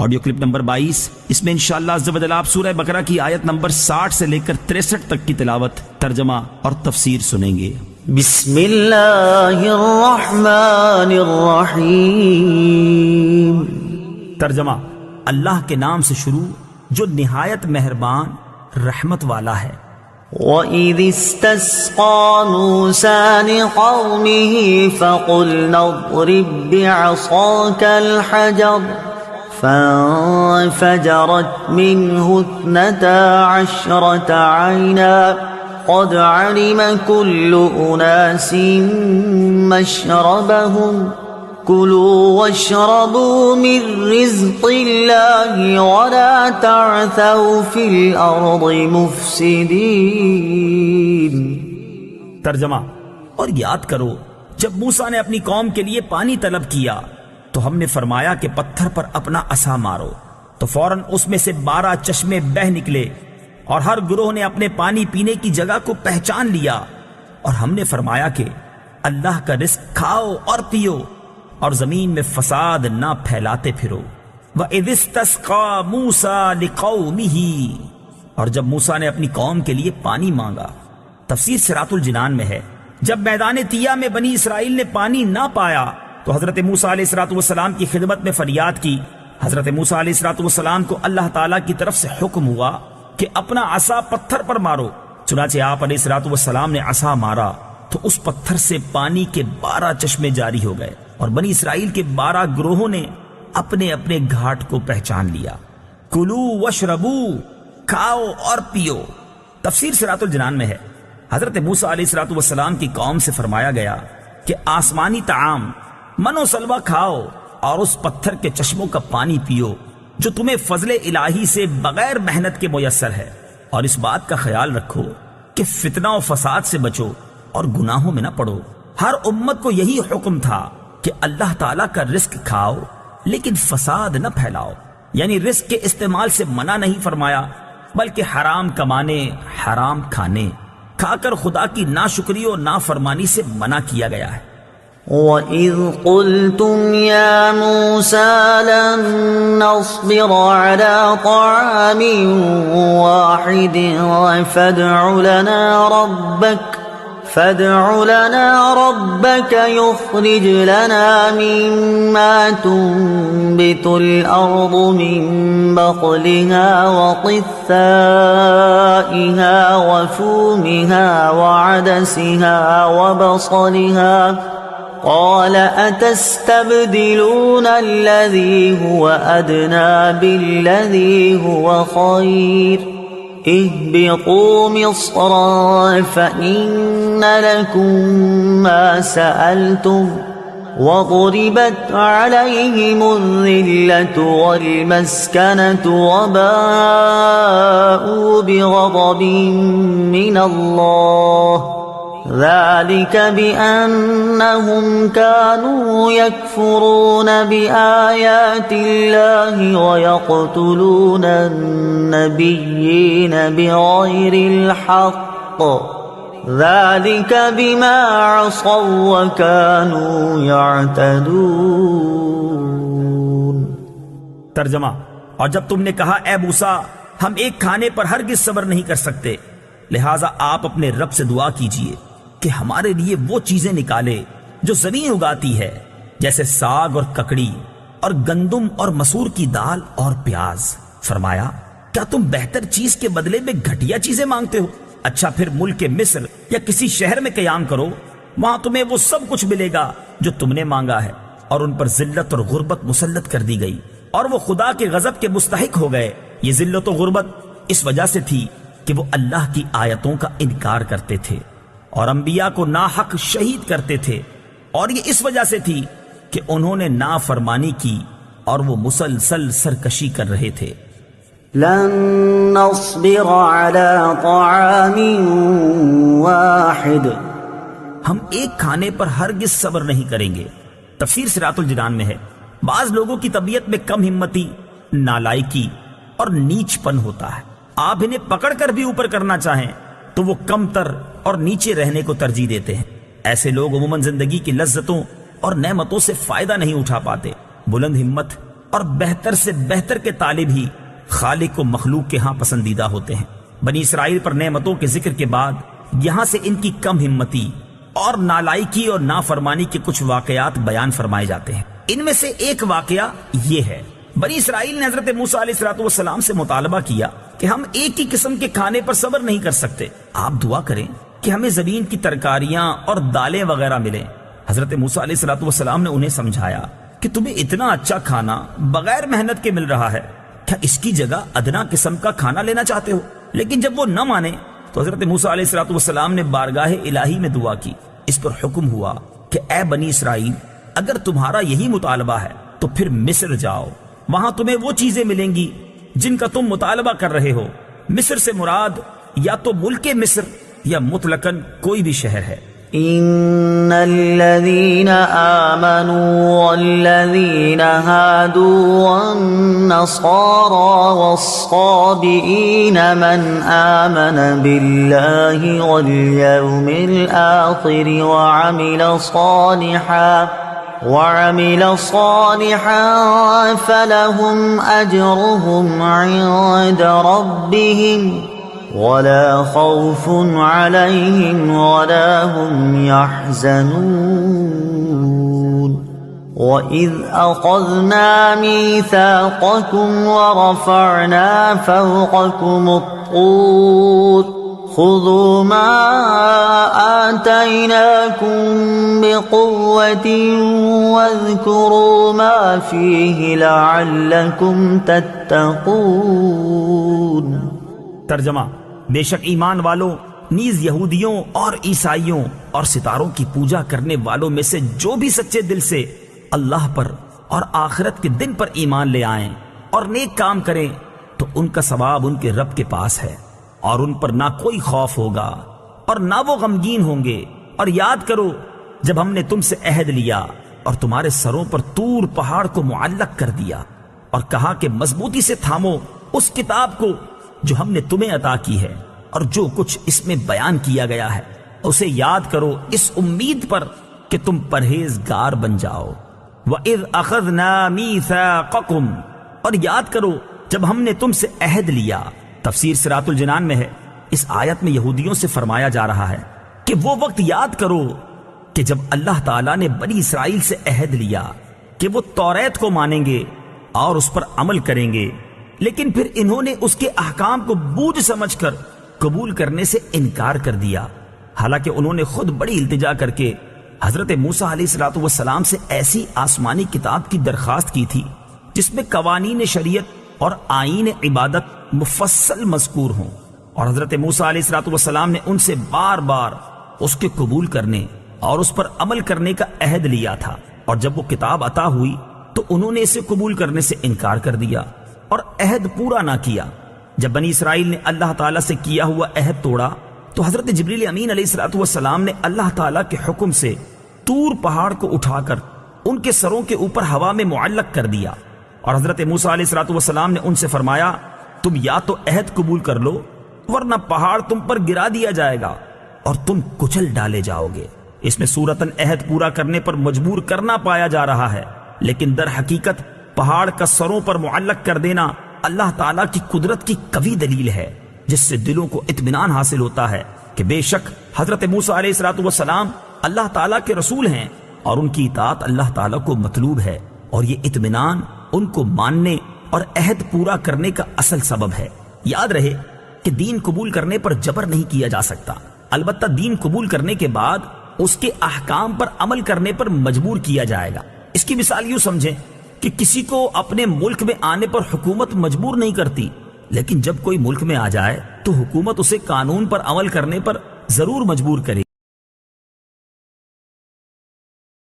Audio clip number 22، اس میں انشاءاللہ عز و جل آپ سورہ بقرہ کی آیت نمبر 60 سے لے کر 63 تک کی تلاوت، ترجمہ اور تفسیر سنیں گے۔ بسم اللہ الرحمن الرحیم۔ ترجمہ، اللہ کے نام سے شروع جو نہایت مہربان رحمت والا ہے۔ وَإِذِ اسْتَسْقَىٰ مُوسَىٰ لِقَوْمِهِ فَقُلْنَا اضْرِب بِّعَصَاكَ الْحَجَرَ فَانفَجَرَتْ مِنْهُ 12 عَيْنًا قَدْ عَلِمَ كُلُّ أُنَاسٍ مَّشْرَبَهُمْ كُلُوا وَاشْرَبُوا مِن رِّزْقِ اللَّهِ وَلَا تَعْثَوْا فِي الْأَرْضِ مُفْسِدِينَ۔ ترجمہ، اور یاد کرو جب موسیٰ نے اپنی قوم کے لیے پانی طلب کیا تو ہم نے فرمایا کہ پتھر پر اپنا عصا مارو، تو فوراً اس میں سے 12 چشمے بہہ نکلے، اور ہر گروہ نے اپنے پانی پینے کی جگہ کو پہچان لیا، اور ہم نے فرمایا کہ اللہ کا رزق کھاؤ اور پیو، اور زمین میں فساد نہ پھیلاتے پھرو۔ وَإِذِ اسْتَسْقَىٰ مُوسَىٰ لِقَوْمِهِ، اور جب موسیٰ نے اپنی قوم کے لیے پانی مانگا۔ تفسیر صراط الجنان میں ہے، جب میدان طیہ میں بنی اسرائیل نے پانی نہ پایا تو حضرت موسیٰ علیہ السلام کی خدمت میں فریاد کی۔ حضرت موسیٰ علیہ السلام کو اللہ تعالیٰ کی طرف سے حکم ہوا کہ اپنا عصا پتھر پر مارو، چنانچہ آپ علیہ السلام نے عصا مارا تو اس پتھر سے پانی کے 12 چشمے جاری ہو گئے، اور بنی اسرائیل کے 12 گروہوں نے اپنے اپنے گھاٹ کو پہچان لیا۔ کلو واشربو، کھاؤ اور پیو۔ تفسیر صراط الجنان میں ہے، حضرت موسیٰ علیہ السلام کی قوم سے فرمایا گیا کہ آسمانی طعام من و سلوہ کھاؤ اور اس پتھر کے چشموں کا پانی پیو جو تمہیں فضل الہی سے بغیر محنت کے میسر ہے، اور اس بات کا خیال رکھو کہ فتنہ و فساد سے بچو اور گناہوں میں نہ پڑو۔ ہر امت کو یہی حکم تھا کہ اللہ تعالیٰ کا رزق کھاؤ لیکن فساد نہ پھیلاؤ، یعنی رزق کے استعمال سے منع نہیں فرمایا، بلکہ حرام کمانے، حرام کھانے، کھا کر خدا کی ناشکری اور نافرمانی سے منع کیا گیا ہے۔ وَإِذْ قُلْتُمْ يَا مُوسَىٰ لَن نَّصْبِرَ عَلَىٰ طَعَامٍ وَاحِدٍ فَادْعُ لَنَا رَبَّكَ يُخْرِجْ لَنَا مِمَّا تُنبِتُ الْأَرْضُ مِن بَقْلِهَا وَقِثَّائِهَا وَفُومِهَا وَعَدَسِهَا وَبَصَلِهَا قَالَ أَتَسْتَبْدِلُونَ الَّذِي هُوَ أَدْنَىٰ بِالَّذِي هُوَ خَيْرٌ اهْبِطُوا مِصْرًا فَإِنَّ لَكُم مَّا سَأَلْتُمْ وَضُرِبَتْ عَلَيْهِمُ الذِّلَّةُ وَالْمَسْكَنَةُ وَبَاءُوا بِغَضَبٍ مِّنَ اللَّهِ ذَلِكَ بِأَنَّهُمْ كَانُوا يَكْفُرُونَ بِآيَاتِ اللَّهِ وَيَقْتُلُونَ النَّبِيِّينَ بِغَيْرِ الْحَقِّ ذَلِكَ بِمَا عَصَوا وَكَانُوا يَعْتَدُونَ۔ ترجمہ، اور جب تم نے کہا اے موسیٰ ہم ایک کھانے پر ہرگز صبر نہیں کر سکتے، لہٰذا آپ اپنے رب سے دعا کیجئے کہ ہمارے لیے وہ چیزیں نکالے جو زمین اگاتی ہے، جیسے ساگ اور ککڑی اور گندم اور مسور کی دال اور پیاز۔ فرمایا کیا تم بہتر چیز کے بدلے میں گھٹیا چیزیں مانگتے ہو؟ اچھا پھر ملک مصر یا کسی شہر میں قیام کرو، وہاں تمہیں وہ سب کچھ ملے گا جو تم نے مانگا ہے۔ اور ان پر ذلت اور غربت مسلط کر دی گئی، اور وہ خدا کے غضب کے مستحق ہو گئے۔ یہ ذلت و غربت اس وجہ سے تھی کہ وہ اللہ کی آیتوں کا انکار کرتے تھے اور انبیاء کو ناحق شہید کرتے تھے، اور یہ اس وجہ سے تھی کہ انہوں نے نافرمانی کی اور وہ مسلسل سرکشی کر رہے تھے۔ لن نصبر على طعام واحد، ہم ایک کھانے پر ہرگز صبر نہیں کریں گے۔ تفسیر صراط الجنان میں ہے، بعض لوگوں کی طبیعت میں کم ہمتی، نالائکی اور نیچ پن ہوتا ہے۔ آپ انہیں پکڑ کر بھی اوپر کرنا چاہیں تو وہ کم تر اور نیچے رہنے کو ترجیح دیتے ہیں۔ ایسے لوگ عموماً زندگی کی لذتوں اور نعمتوں سے فائدہ نہیں اٹھا پاتے۔ بلند ہمت اور بہتر سے بہتر کے طالب ہی خالق و مخلوق کے ہاں پسندیدہ ہوتے ہیں۔ بنی اسرائیل پر نعمتوں کے ذکر کے بعد یہاں سے ان کی کم ہمتی اور نالائکی اور نافرمانی کے کچھ واقعات بیان فرمائے جاتے ہیں۔ ان میں سے ایک واقعہ یہ ہے، بنی اسرائیل نے حضرت موسیٰ علیہ السلام سے مطالبہ کیا کہ ہم ایک ہی قسم کے کھانے پر صبر نہیں کر سکتے، آپ دعا کریں کہ ہمیں زمین کی ترکاریاں اور دالیں وغیرہ ملیں۔ حضرت موسیٰ علیہ السلام نے انہیں سمجھایا کہ تمہیں اتنا اچھا کھانا بغیر محنت کے مل رہا ہے، کیا اس کی جگہ ادنا قسم کا کھانا لینا چاہتے ہو؟ لیکن جب وہ نہ مانے تو حضرت موسیٰ علیہ السلام نے بارگاہ الہی میں دعا کی۔ اس پر حکم ہوا کہ اے بنی اسرائیل، اگر تمہارا یہی مطالبہ ہے تو پھر مصر جاؤ، وہاں تمہیں وہ چیزیں ملیں گی جن کا تم مطالبہ کر رہے ہو۔ مصر سے مراد یا تو ملک مصر یا مطلقاً کوئی بھی شہر ہے۔ ان الذين آمنوا والذين هادوا والنصارى والصابئين من آمن بالله واليوم الآخر وعمل صالحا فلهم أجرهم عند ربهم ولا خوف عليهم ولا هم يحزنون وإذ أخذنا ميثاقكم ورفعنا فوقكم الطور خذوا ما آتيناكم بقوة واذكروا ما فيه لعلكم تتقون۔ ترجمہ، بے شک ایمان والوں نیز یہودیوں اور عیسائیوں اور ستاروں کی پوجا کرنے والوں میں سے جو بھی سچے دل سے اللہ پر اور آخرت کے دن پر ایمان لے آئیں اور نیک کام کریں تو ان کا ثواب ان کے رب کے پاس ہے، اور ان پر نہ کوئی خوف ہوگا اور نہ وہ غمگین ہوں گے۔ اور یاد کرو جب ہم نے تم سے عہد لیا اور تمہارے سروں پر طور پہاڑ کو معلق کر دیا اور کہا کہ مضبوطی سے تھامو اس کتاب کو جو ہم نے تمہیں عطا کی ہے، اور جو کچھ اس میں بیان کیا گیا ہے اسے یاد کرو اس امید پر کہ تم پرہیزگار بن جاؤ۔ وَإِذْ أَخَذْنَا مِيثَاقَكُمْ، اور یاد کرو جب ہم نے تم سے عہد لیا۔ تفسیر صراط الجنان میں ہے، اس آیت میں یہودیوں سے فرمایا جا رہا ہے کہ وہ وقت یاد کرو کہ جب اللہ تعالیٰ نے بنی اسرائیل سے عہد لیا کہ وہ توریت کو مانیں گے اور اس پر عمل کریں گے، لیکن پھر انہوں نے اس کے احکام کو بوجھ سمجھ کر قبول کرنے سے انکار کر دیا، حالانکہ انہوں نے خود بڑی التجا کر کے حضرت موسیٰ علیہ السلام سے ایسی آسمانی کتاب کی درخواست کی تھی جس میں قوانین شریعت اور آئین عبادت مفصل مذکور ہوں، اور حضرت موسیٰ علیہ السلام نے ان سے بار بار اس کے قبول کرنے اور اس پر عمل کرنے کا عہد لیا تھا، اور جب وہ کتاب عطا ہوئی تو انہوں نے اسے قبول کرنے سے انکار کر دیا اور عہد پورا نہ کیا۔ جب بنی اسرائیل نے اللہ تعالیٰ سے کیا ہوا عہد توڑا تو حضرت جبریل امین علیہ السلام نے اللہ تعالیٰ کے حکم سے طور پہاڑ کو اٹھا کر ان کے سروں کے اوپر ہوا میں معلق کر دیا، اور حضرت موسیٰ علیہ السلام نے ان سے فرمایا تم یا تو عہد قبول کر لو ورنہ پہاڑ تم پر گرا دیا جائے گا اور تم کچل ڈالے جاؤ گے۔ اس میں صورتاً عہد پورا کرنے پر مجبور کرنا پایا جا رہا ہے، لیکن در حقیقت پہاڑ کا سروں پر معلق کر دینا اللہ تعالیٰ کی قدرت کی قوی دلیل ہے، جس سے دلوں کو اطمینان حاصل ہوتا ہے کہ بے شک حضرت موسیٰ علیہ السلام اللہ تعالیٰ کے رسول ہیں اور ان کی اطاعت اللہ تعالیٰ کو مطلوب ہے، اور یہ اطمینان ان کو ماننے اور عہد پورا کرنے کا اصل سبب ہے۔ یاد رہے کہ دین قبول کرنے پر جبر نہیں کیا جا سکتا، البتہ دین قبول کرنے کے بعد اس کے احکام پر عمل کرنے پر مجبور کیا جائے گا۔ اس کی مثال یوں سمجھیں کہ کسی کو اپنے ملک میں آنے پر حکومت مجبور نہیں کرتی، لیکن جب کوئی ملک میں آ جائے تو حکومت اسے قانون پر عمل کرنے پر ضرور مجبور کرے۔